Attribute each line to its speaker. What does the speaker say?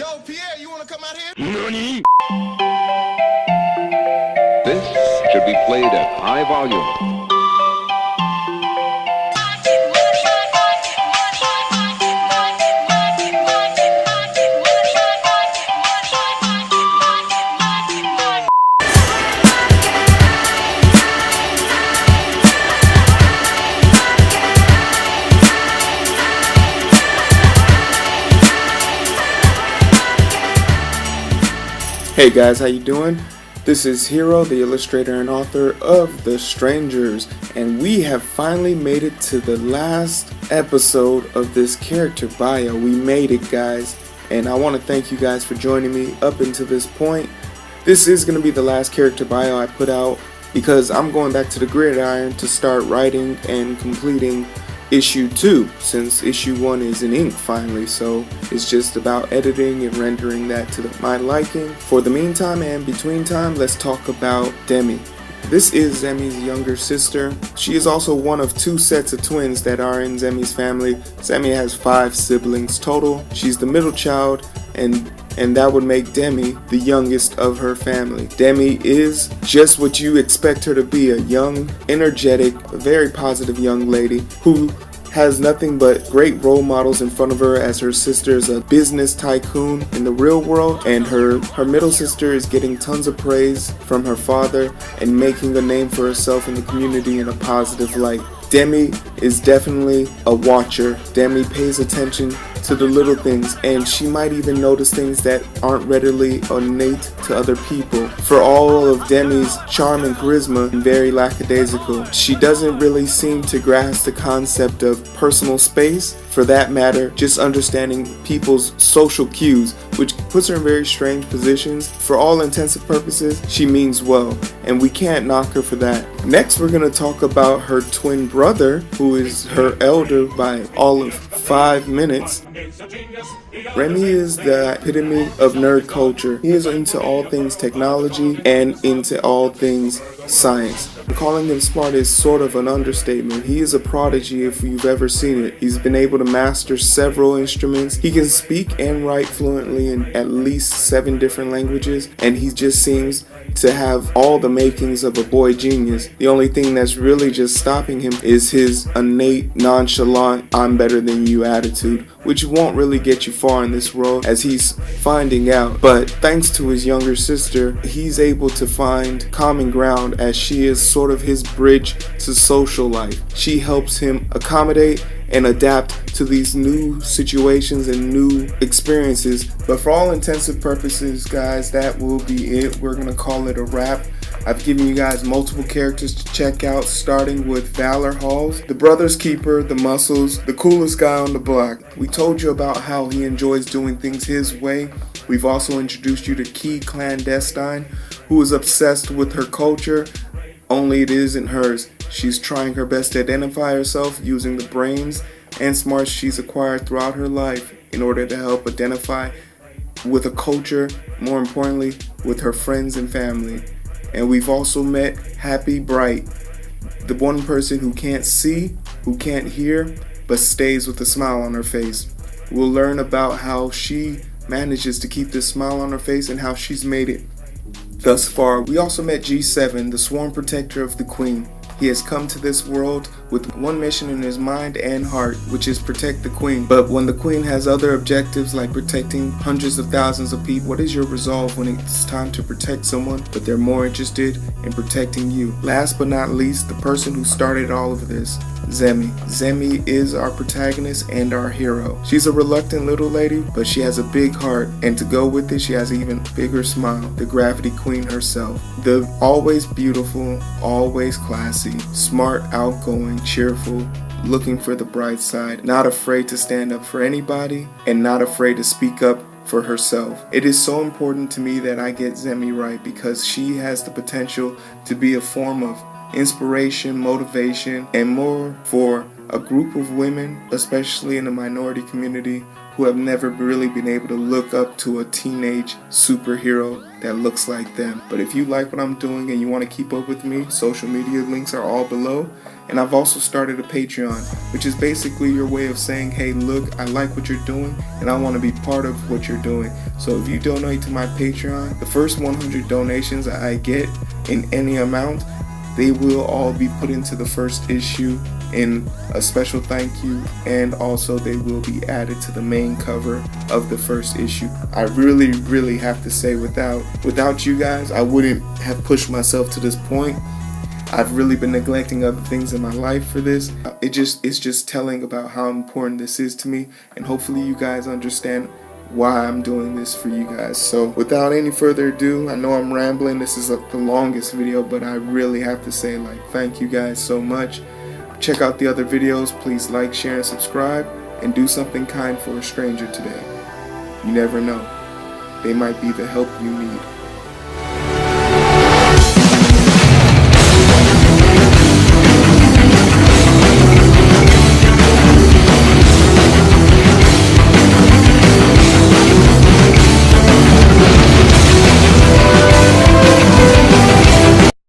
Speaker 1: Yo, Pierre, you wanna come out here?
Speaker 2: NANI? This should be played at high volume.
Speaker 3: Hey guys, how you doing? This is Hero, the illustrator and author of The Strangers, and we have finally made it to the last episode of this character bio. We made it, guys, and I want to thank you guys for joining me up until this point. This is going to be the last character bio I put out because I'm going back to the gridiron to start writing and completing issue 2, since issue 1 is in ink finally, so it's just about editing and rendering that to my liking. For the meantime and between time, let's talk about Demi. This is Zemi's younger sister. She is also one of 2 sets of twins that are in Zemi's family. Zemi has 5 siblings total. She's the middle child, and that would make Demi the youngest of her family. Demi is just what you expect her to be, a young, energetic, very positive young lady who has nothing but great role models in front of her, as her sister is a business tycoon in the real world, and her middle sister is getting tons of praise from her father and making a name for herself in the community in a positive light. Demi is definitely a watcher. Demi pays attention to the little things, and she might even notice things that aren't readily innate to other people. For all of Demi's charm and charisma, and very lackadaisical, she doesn't really seem to grasp the concept of personal space. For that matter, just understanding people's social cues, which puts her in very strange positions. For all intents and purposes, she means well, and we can't knock her for that. Next, we're going to talk about her twin brother, who is her elder by all of 5 minutes. Remi is the epitome of nerd culture. He is into all things technology and into all things science. Calling him smart is sort of an understatement. He is a prodigy if you've ever seen it. He's been able to master several instruments. He can speak and write fluently in at least 7 different languages, and he just seems to have all the makings of a boy genius. The only thing that's really just stopping him is his innate, nonchalant, I'm better than you attitude, which won't really get you far in this world, as he's finding out. But thanks to his younger sister, he's able to find common ground, as she is sort of his bridge to social life. She helps him accommodate and adapt to these new situations and new experiences. But for all intents and purposes, guys, that will be it. We're gonna call it a wrap. I've given you guys multiple characters to check out, starting with Valor Halls, the brother's keeper, the muscles, the coolest guy on the block. We told you about how he enjoys doing things his way. We've also introduced you to Key Clandestine, who is obsessed with her culture, only it isn't hers. She's trying her best to identify herself using the brains and smarts she's acquired throughout her life in order to help identify with a culture, more importantly, with her friends and family. And we've also met Happy Bright, the one person who can't see, who can't hear, but stays with a smile on her face. We'll learn about how she manages to keep this smile on her face and how she's made it thus far. We also met G7, the sworn protector of the Queen. He has come to this world with one mission in his mind and heart, which is protect the Queen. But when the Queen has other objectives like protecting hundreds of thousands of people, what is your resolve when it's time to protect someone, but they're more interested in protecting you? Last but not least, the person who started all of this, Zemi. Zemi is our protagonist and our hero. She's a reluctant little lady, but she has a big heart, and to go with it, she has an even bigger smile, the Gravity Queen herself. The always beautiful, always classy, smart, outgoing, cheerful, looking for the bright side, not afraid to stand up for anybody, and not afraid to speak up for herself. It is so important to me that I get Zemi right, because she has the potential to be a form of inspiration, motivation, and more for a group of women, especially in the minority community, who have never really been able to look up to a teenage superhero that looks like them. But if you like what I'm doing and you want to keep up with me, social media links are all below. And I've also started a Patreon, which is basically your way of saying, hey, look, I like what you're doing and I want to be part of what you're doing. So if you donate to my Patreon, the first 100 donations I get in any amount, they will all be put into the first issue in a special thank you, and also they will be added to the main cover of the first issue. I really have to say, without you guys, I wouldn't have pushed myself to this point. I've really been neglecting other things in my life for this. It's just telling about how important this is to me, and hopefully you guys understand why I'm doing this for you guys. So without any further ado, I know I'm rambling. This is the longest video, but I really have to say, thank you guys so much. Check out the other videos. Please like, share, and subscribe, and do something kind for a stranger today. You never know. They might be the help you need.